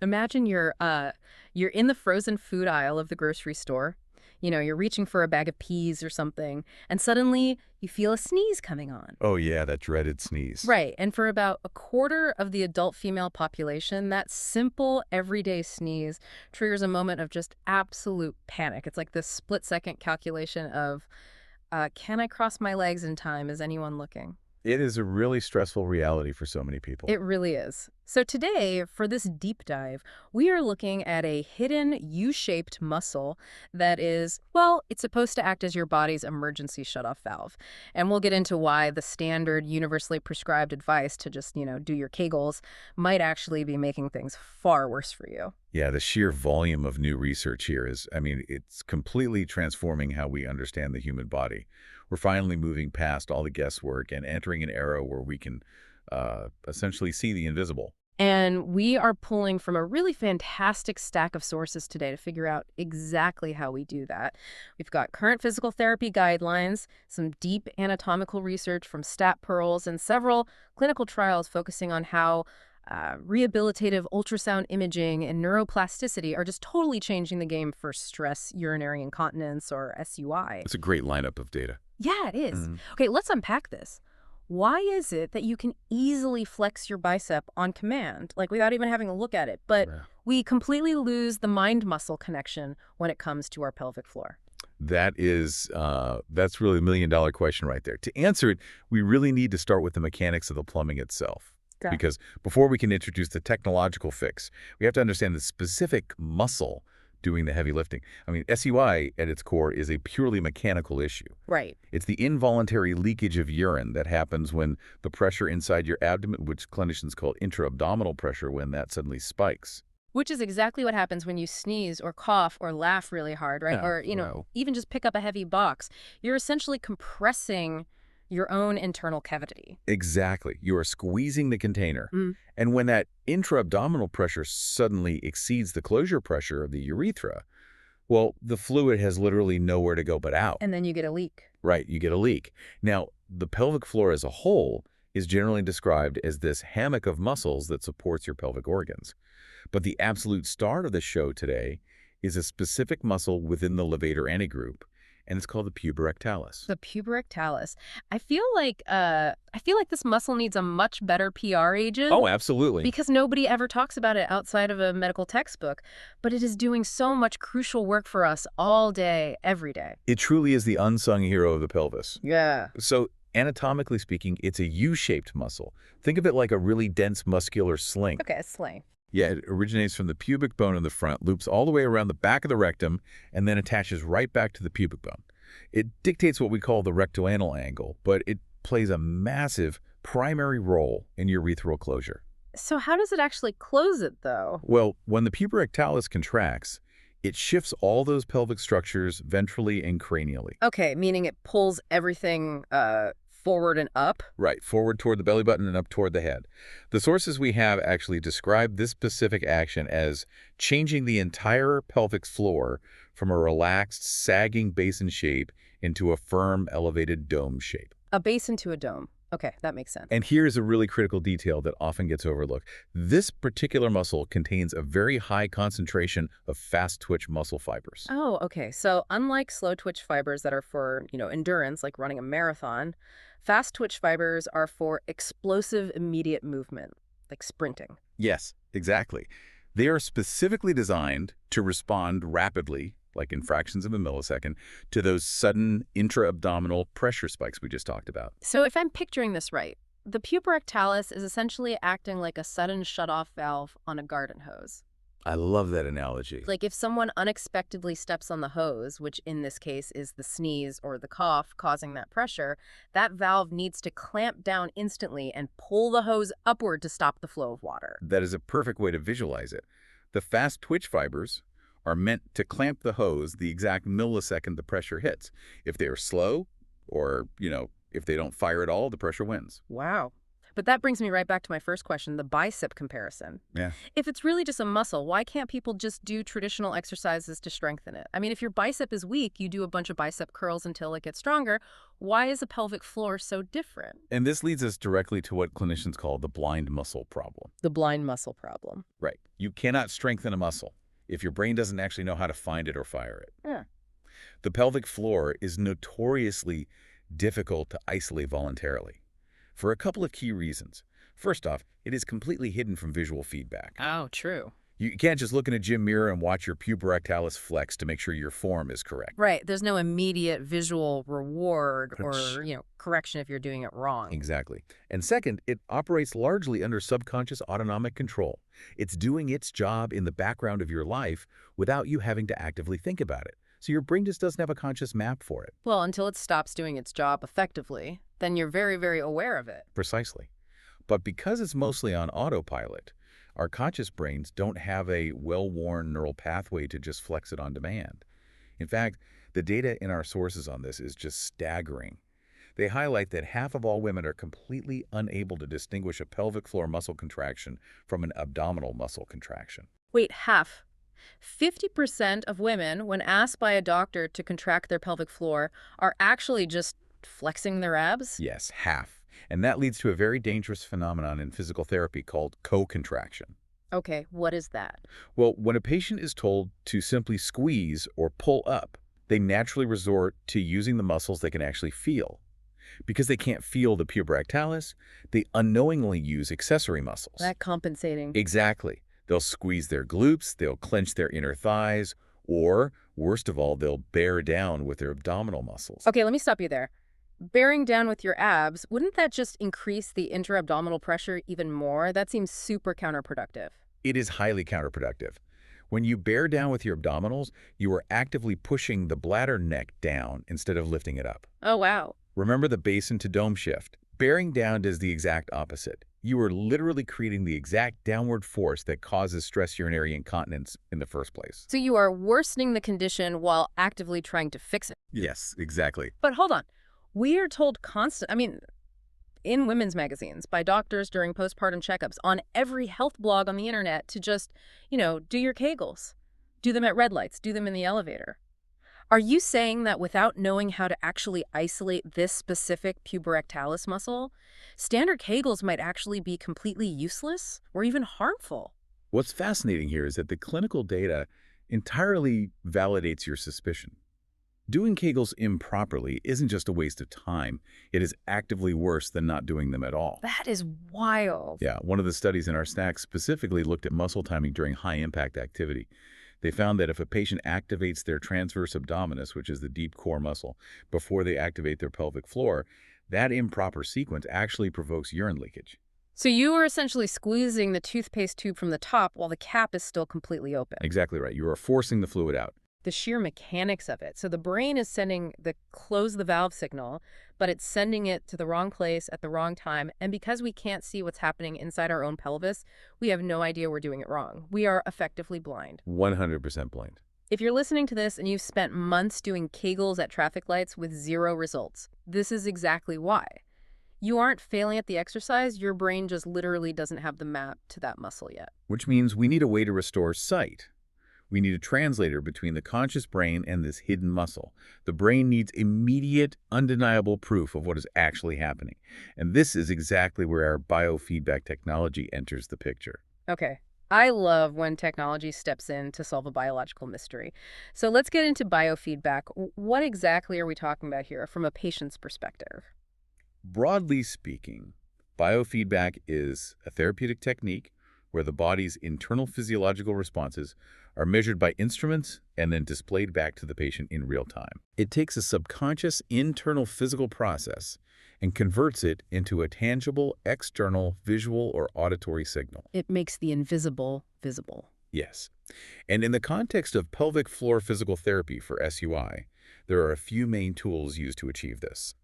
Imagine you're in the frozen food aisle of the grocery store. You're reaching for a bag of peas or something, and suddenly you feel a sneeze coming on. Oh yeah, that dreaded sneeze. Right, and for about a quarter of the adult female population, that simple everyday sneeze triggers a moment of just absolute panic. It's like this split-second calculation of, can I cross my legs in time? Is anyone looking? It is a really stressful reality for so many people. It really is. So today, for this deep dive, we are looking at a hidden U-shaped muscle that is, well, it's supposed to act as your body's emergency shutoff valve. And we'll get into why the standard universally prescribed advice to just, do your Kegels might actually be making things far worse for you. Yeah, the sheer volume of new research here is, it's completely transforming how we understand the human body. We're finally moving past all the guesswork and entering an era where we can essentially see the invisible. And we are pulling from a really fantastic stack of sources today to figure out exactly how we do that. We've got current physical therapy guidelines, some deep anatomical research from stat pearls, and several clinical trials focusing on how rehabilitative ultrasound imaging and neuroplasticity are just totally changing the game for stress, urinary incontinence, or SUI. It's a great lineup of data. Yeah, it is. Mhm. Okay, let's unpack this. Why is it that you can easily flex your bicep on command, like without even having to look at it, but Yeah. we completely lose the mind-muscle connection when it comes to our pelvic floor? That's really $1 million question right there. To answer it, we really need to start with the mechanics of the plumbing itself. Got it. Because before we can introduce the technological fix, we have to understand the specific muscle doing the heavy lifting. SUI at its core is a purely mechanical issue. Right. It's the involuntary leakage of urine that happens when the pressure inside your abdomen, which clinicians call intra-abdominal pressure, when that suddenly spikes. Which is exactly what happens when you sneeze or cough or laugh really hard, right? Yeah, Or, well. even just pick up a heavy box. You're essentially compressing your own internal cavity. Exactly. You are squeezing the container. Mm. And when that intra-abdominal pressure suddenly exceeds the closure pressure of the urethra, well, the fluid has literally nowhere to go but out. And then you get a leak. Right, you get a leak. Now, the pelvic floor as a whole is generally described as this hammock of muscles that supports your pelvic organs. But the absolute star of the show today is a specific muscle within the levator antigroup, and it's called the puborectalis. The puborectalis. I feel like this muscle needs a much better PR agent. Oh, absolutely. Because nobody ever talks about it outside of a medical textbook, but it is doing so much crucial work for us all day, every day. It truly is the unsung hero of the pelvis. Yeah. So, anatomically speaking, it's a U-shaped muscle. Think of it like a really dense muscular sling. Okay, sling. Yeah, it originates from the pubic bone in the front, loops all the way around the back of the rectum, and then attaches right back to the pubic bone. It dictates what we call the rectoanal angle, but it plays a massive primary role in urethral closure. So how does it actually close it, though? Well, when the puborectalis contracts, it shifts all those pelvic structures ventrally and cranially. Okay, meaning it pulls everything forward and up? Right, forward toward the belly button and up toward the head. The sources we have actually describe this specific action as changing the entire pelvic floor from a relaxed, sagging basin shape into a firm, elevated dome shape. A basin to a dome. Okay, that makes sense. And here's a really critical detail that often gets overlooked. This particular muscle contains a very high concentration of fast-twitch muscle fibers. Oh, okay. So unlike slow twitch fibers that are for, endurance, like running a marathon, fast twitch fibers are for explosive immediate movement, like sprinting. Yes, exactly. They are specifically designed to respond rapidly, like in fractions of a millisecond, to those sudden intra-abdominal pressure spikes we just talked about. So if I'm picturing this right, the puborectalis is essentially acting like a sudden shutoff valve on a garden hose. I love that analogy. Like if someone unexpectedly steps on the hose, which in this case is the sneeze or the cough causing that pressure, that valve needs to clamp down instantly and pull the hose upward to stop the flow of water. That is a perfect way to visualize it. The fast twitch fibers are meant to clamp the hose the exact millisecond the pressure hits. If they are slow or, if they don't fire at all, the pressure wins. Wow. But that brings me right back to my first question, the bicep comparison. Yeah. If it's really just a muscle, why can't people just do traditional exercises to strengthen it? I mean, if your bicep is weak, you do a bunch of bicep curls until it gets stronger. Why is the pelvic floor so different? And this leads us directly to what clinicians call the blind muscle problem. The blind muscle problem. Right. You cannot strengthen a muscle if your brain doesn't actually know how to find it or fire it. Yeah. The pelvic floor is notoriously difficult to isolate voluntarily for a couple of key reasons. First off, it is completely hidden from visual feedback. Oh, true. You can't just look in a gym mirror and watch your puborectalis flex to make sure your form is correct. Right. There's no immediate visual reward Which- or, correction if you're doing it wrong. Exactly. And second, it operates largely under subconscious autonomic control. It's doing its job in the background of your life without you having to actively think about it. So your brain just doesn't have a conscious map for it. Well, until it stops doing its job effectively, then you're very, very aware of it. Precisely. But because it's mostly on autopilot, our conscious brains don't have a well-worn neural pathway to just flex it on demand. In fact, the data in our sources on this is just staggering. They highlight that half of all women are completely unable to distinguish a pelvic floor muscle contraction from an abdominal muscle contraction. Wait, half. 50% of women, when asked by a doctor to contract their pelvic floor, are actually just flexing their abs? Yes, half. And that leads to a very dangerous phenomenon in physical therapy called co-contraction. Okay, what is that? Well, when a patient is told to simply squeeze or pull up, they naturally resort to using the muscles they can actually feel. Because they can't feel the puborectalis, they unknowingly use accessory muscles. That compensating. Exactly. They'll squeeze their glutes, they'll clench their inner thighs, or, worst of all, they'll bear down with their abdominal muscles. Okay, let me stop you there. Bearing down with your abs, wouldn't that just increase the intra-abdominal pressure even more? That seems super counterproductive. It is highly counterproductive. When you bear down with your abdominals, you are actively pushing the bladder neck down instead of lifting it up. Oh, wow. Remember the basin to dome shift. Bearing down does the exact opposite. You are literally creating the exact downward force that causes stress urinary incontinence in the first place. So you are worsening the condition while actively trying to fix it. Yes, exactly. But hold on. We are told in women's magazines, by doctors during postpartum checkups, on every health blog on the internet to just, do your Kegels. Do them at red lights. Do them in the elevator. Are you saying that without knowing how to actually isolate this specific puborectalis muscle, standard Kegels might actually be completely useless or even harmful? What's fascinating here is that the clinical data entirely validates your suspicion. Doing Kegels improperly isn't just a waste of time. It is actively worse than not doing them at all. That is wild. Yeah, one of the studies in our stack specifically looked at muscle timing during high-impact activity. They found that if a patient activates their transverse abdominis, which is the deep core muscle, before they activate their pelvic floor, that improper sequence actually provokes urine leakage. So you are essentially squeezing the toothpaste tube from the top while the cap is still completely open. Exactly right. You are forcing the fluid out. The sheer mechanics of it. So the brain is sending the close the valve signal, but it's sending it to the wrong place at the wrong time. And because we can't see what's happening inside our own pelvis, we have no idea we're doing it wrong. We are effectively blind. 100% blind. If you're listening to this and you've spent months doing Kegels at traffic lights with zero results, this is exactly why. You aren't failing at the exercise, your brain just literally doesn't have the map to that muscle yet. Which means we need a way to restore sight. We need a translator between the conscious brain and this hidden muscle. The brain needs immediate, undeniable proof of what is actually happening. And this is exactly where our biofeedback technology enters the picture. Okay. I love when technology steps in to solve a biological mystery. So let's get into biofeedback. What exactly are we talking about here from a patient's perspective? Broadly speaking, biofeedback is a therapeutic technique where the body's internal physiological responses are measured by instruments and then displayed back to the patient in real time. It takes a subconscious internal physical process and converts it into a tangible external visual or auditory signal. It makes the invisible visible. Yes. And in the context of pelvic floor physical therapy for SUI, there are a few main tools used to achieve this.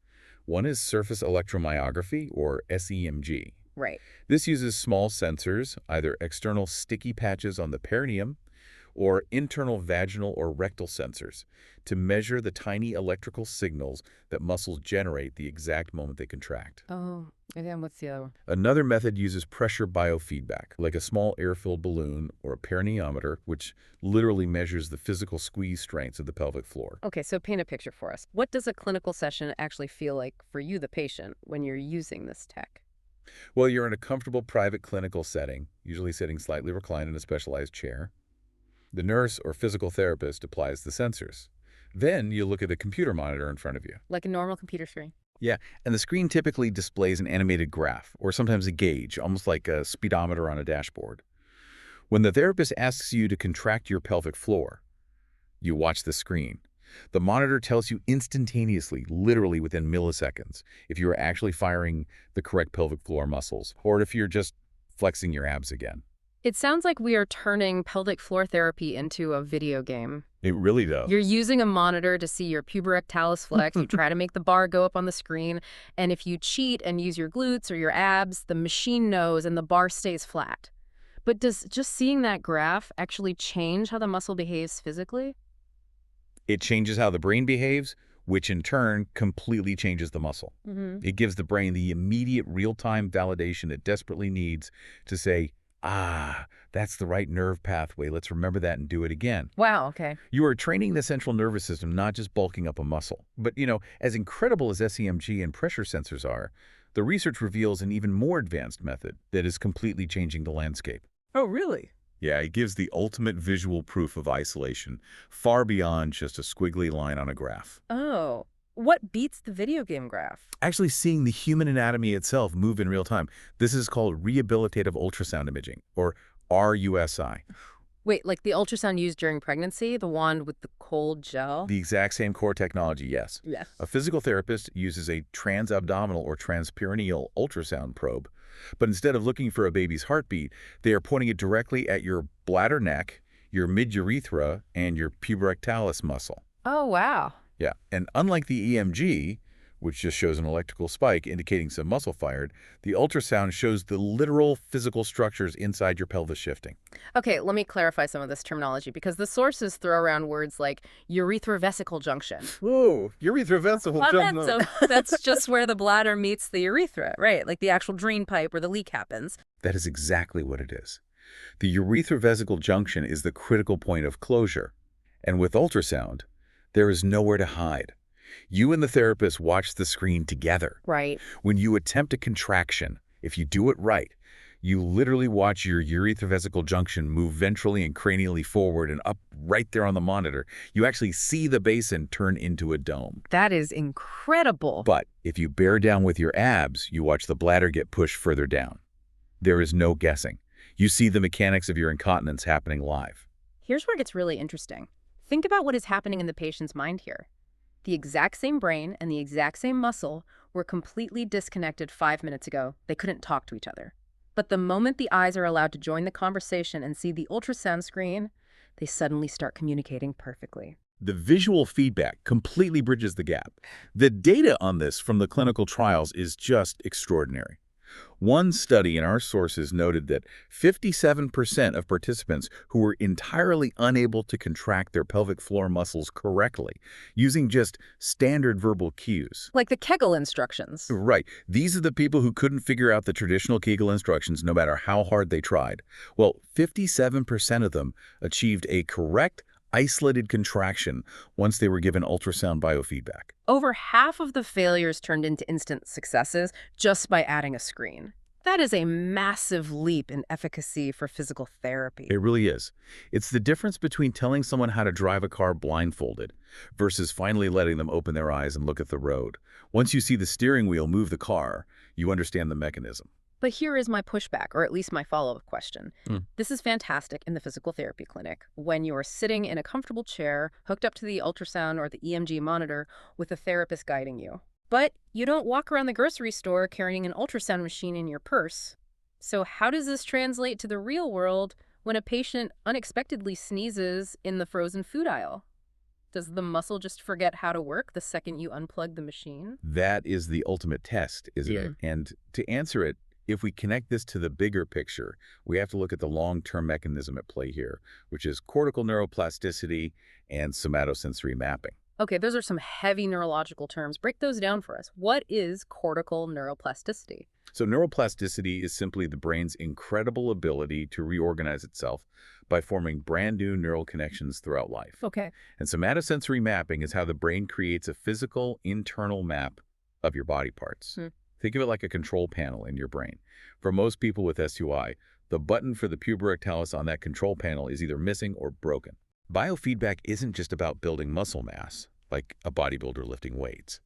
One is surface electromyography, or SEMG. Right. This uses small sensors, either external sticky patches on the perineum or internal vaginal or rectal sensors to measure the tiny electrical signals that muscles generate the exact moment they contract. Oh, and then what's the other one? Another method uses pressure biofeedback, like a small air-filled balloon or a perineometer, which literally measures the physical squeeze strengths of the pelvic floor. Okay, so paint a picture for us. What does a clinical session actually feel like for you, the patient, when you're using this tech? Well, you're in a comfortable private clinical setting, usually sitting slightly reclined in a specialized chair. The nurse or physical therapist applies the sensors. Then you look at the computer monitor in front of you. Like a normal computer screen? Yeah, and the screen typically displays an animated graph, or sometimes a gauge, almost like a speedometer on a dashboard. When the therapist asks you to contract your pelvic floor, you watch the screen. The monitor tells you instantaneously, literally within milliseconds, if you are actually firing the correct pelvic floor muscles, or if you're just flexing your abs again. It sounds like we are turning pelvic floor therapy into a video game. It really does. You're using a monitor to see your puborectalis flex. You try to make the bar go up on the screen. And if you cheat and use your glutes or your abs, the machine knows and the bar stays flat. But does just seeing that graph actually change how the muscle behaves physically? It changes how the brain behaves, which in turn completely changes the muscle. It gives the brain the immediate real-time validation it desperately needs to say, ah, that's the right nerve pathway. Let's remember that and do it again. Wow, okay. You are training the central nervous system, not just bulking up a muscle. But, as incredible as SEMG and pressure sensors are, the research reveals an even more advanced method that is completely changing the landscape. Oh, really? Yeah, it gives the ultimate visual proof of isolation, far beyond just a squiggly line on a graph. Oh, what beats the video game graph? Actually seeing the human anatomy itself move in real time. This is called rehabilitative ultrasound imaging, or RUSI. Wait, like the ultrasound used during pregnancy, the wand with the cold gel? The exact same core technology, yes. Yes. A physical therapist uses a transabdominal or transperineal ultrasound probe, but instead of looking for a baby's heartbeat, they are pointing it directly at your bladder neck, your mid-urethra, and your puborectalis muscle. Oh, wow. Yeah, and unlike the EMG, which just shows an electrical spike indicating some muscle fired, the ultrasound shows the literal physical structures inside your pelvis shifting. Okay, let me clarify some of this terminology because the sources throw around words like urethrovesical junction. Whoa, urethrovesical junction. So that's just where the bladder meets the urethra, right? Like the actual drain pipe where the leak happens. That is exactly what it is. The urethrovesical junction is the critical point of closure. And with ultrasound, there is nowhere to hide. You and the therapist watch the screen together. Right. When you attempt a contraction, if you do it right, you literally watch your urethrovesical junction move ventrally and cranially forward and up right there on the monitor. You actually see the basin turn into a dome. That is incredible. But if you bear down with your abs, you watch the bladder get pushed further down. There is no guessing. You see the mechanics of your incontinence happening live. Here's where it gets really interesting. Think about what is happening in the patient's mind here. The exact same brain and the exact same muscle were completely disconnected 5 minutes ago. They couldn't talk to each other. But the moment the eyes are allowed to join the conversation and see the ultrasound screen, they suddenly start communicating perfectly. The visual feedback completely bridges the gap. The data on this from the clinical trials is just extraordinary. One study in our sources noted that 57% of participants who were entirely unable to contract their pelvic floor muscles correctly, using just standard verbal cues. Like the Kegel instructions. Right. These are the people who couldn't figure out the traditional Kegel instructions no matter how hard they tried. Well, 57% of them achieved a correct, isolated contraction once they were given ultrasound biofeedback. Over half of the failures turned into instant successes just by adding a screen. That is a massive leap in efficacy for physical therapy. It really is. It's the difference between telling someone how to drive a car blindfolded versus finally letting them open their eyes and look at the road. Once you see the steering wheel move the car, you understand the mechanism. But here is my pushback, or at least my follow-up question. This is fantastic in the physical therapy clinic when you are sitting in a comfortable chair, hooked up to the ultrasound or the EMG monitor with a therapist guiding you. But you don't walk around the grocery store carrying an ultrasound machine in your purse. So how does this translate to the real world when a patient unexpectedly sneezes in the frozen food aisle? Does the muscle just forget how to work the second you unplug the machine? That is the ultimate test, isn't it? And to answer it, if we connect this to the bigger picture, we have to look at the long-term mechanism at play here, which is cortical neuroplasticity and somatosensory mapping. Okay, those are some heavy neurological terms. Break those down for us. What is cortical neuroplasticity? So neuroplasticity is simply the brain's incredible ability to reorganize itself by forming brand new neural connections throughout life. Okay. And somatosensory mapping is how the brain creates a physical internal map of your body parts. Think of it like a control panel in your brain. For most people with SUI, the button for the puborectalis on that control panel is either missing or broken. Biofeedback isn't just about building muscle mass, like a bodybuilder lifting weights.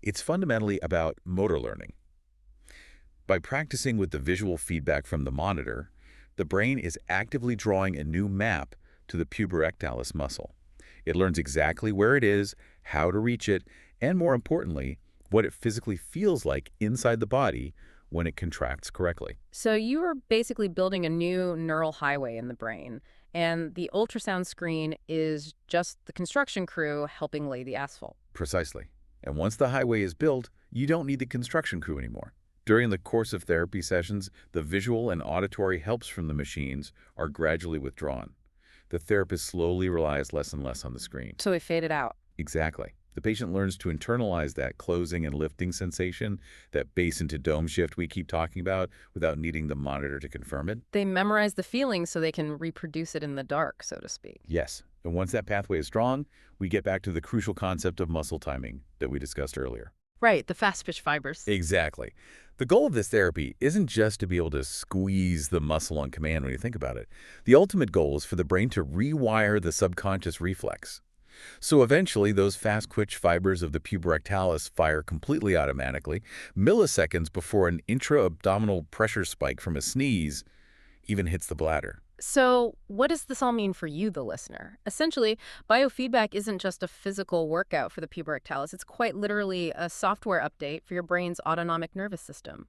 It's fundamentally about motor learning. By practicing with the visual feedback from the monitor, the brain is actively drawing a new map to the puborectalis muscle. It learns exactly where it is, how to reach it, and more importantly, what it physically feels like inside the body when it contracts correctly. So you are basically building a new neural highway in the brain, and the ultrasound screen is just the construction crew helping lay the asphalt. Precisely. And once the highway is built, you don't need the construction crew anymore. During the course of therapy sessions, the visual and auditory helps from the machines are gradually withdrawn. The therapist slowly relies less and less on the screen. So they fade it out. Exactly. The patient learns to internalize that closing and lifting sensation, that base into dome shift we keep talking about, without needing the monitor to confirm it. They memorize the feeling so they can reproduce it in the dark, so to speak. Yes. And once that pathway is strong, we get back to the crucial concept of muscle timing that we discussed earlier. Right, the fast pitch fibers. Exactly. The goal of this therapy isn't just to be able to squeeze the muscle on command when you think about it. The ultimate goal is for the brain to rewire the subconscious reflex. So eventually, those fast-twitch fibers of the puborectalis fire completely automatically, milliseconds before an intra-abdominal pressure spike from a sneeze even hits the bladder. So what does this all mean for you, the listener? Essentially, biofeedback isn't just a physical workout for the puborectalis. It's quite literally a software update for your brain's autonomic nervous system.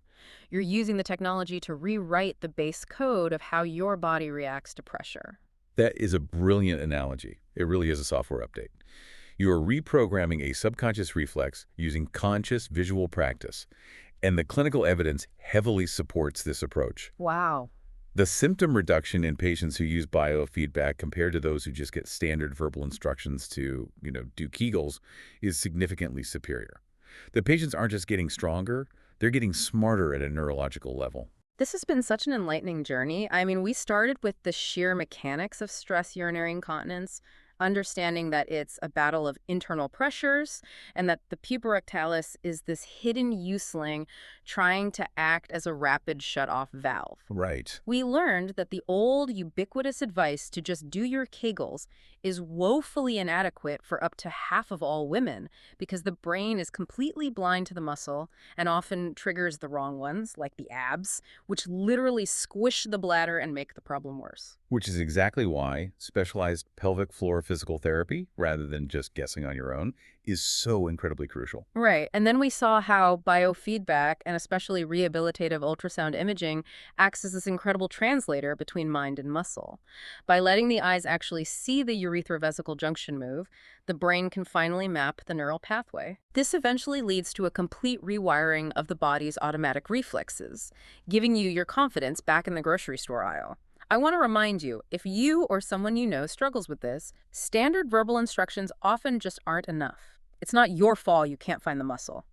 You're using the technology to rewrite the base code of how your body reacts to pressure. That is a brilliant analogy. It really is a software update. You are reprogramming a subconscious reflex using conscious visual practice, and the clinical evidence heavily supports this approach. Wow. The symptom reduction in patients who use biofeedback compared to those who just get standard verbal instructions to, do Kegels is significantly superior. The patients aren't just getting stronger, they're getting smarter at a neurological level. This has been such an enlightening journey. I mean, we started with the sheer mechanics of stress urinary incontinence, understanding that it's a battle of internal pressures and that the puborectalis is this hidden useling trying to act as a rapid shut-off valve. Right. We learned that the old ubiquitous advice to just do your Kegels is woefully inadequate for up to half of all women because the brain is completely blind to the muscle and often triggers the wrong ones, like the abs, which literally squish the bladder and make the problem worse. Which is exactly why specialized pelvic floor physical therapy, rather than just guessing on your own, is so incredibly crucial. Right. And then we saw how biofeedback and especially rehabilitative ultrasound imaging acts as this incredible translator between mind and muscle. By letting the eyes actually see the urethrovesical junction move, the brain can finally map the neural pathway. This eventually leads to a complete rewiring of the body's automatic reflexes, giving you your confidence back in the grocery store aisle. I want to remind you, if you or someone you know struggles with this, standard verbal instructions often just aren't enough. It's not your fault you can't find the muscle.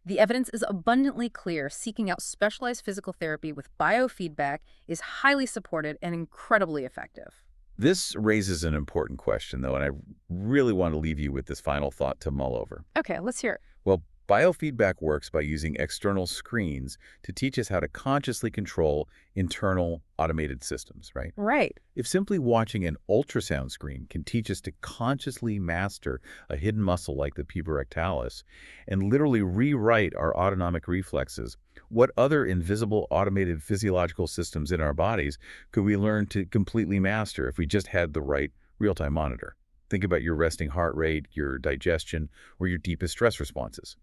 The evidence is abundantly clear. Seeking out specialized physical therapy with biofeedback is highly supported and incredibly effective. This raises an important question, though, and I really want to leave you with this final thought to mull over. Okay, let's hear it. Well, biofeedback works by using external screens to teach us how to consciously control internal automated systems, right? Right. If simply watching an ultrasound screen can teach us to consciously master a hidden muscle like the puborectalis and literally rewrite our autonomic reflexes, what other invisible automated physiological systems in our bodies could we learn to completely master if we just had the right real-time monitor? Think about your resting heart rate, your digestion, or your deepest stress responses.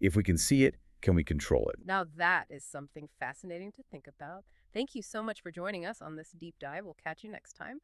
If we can see it, can we control it? Now that is something fascinating to think about. Thank you so much for joining us on this deep dive. We'll catch you next time.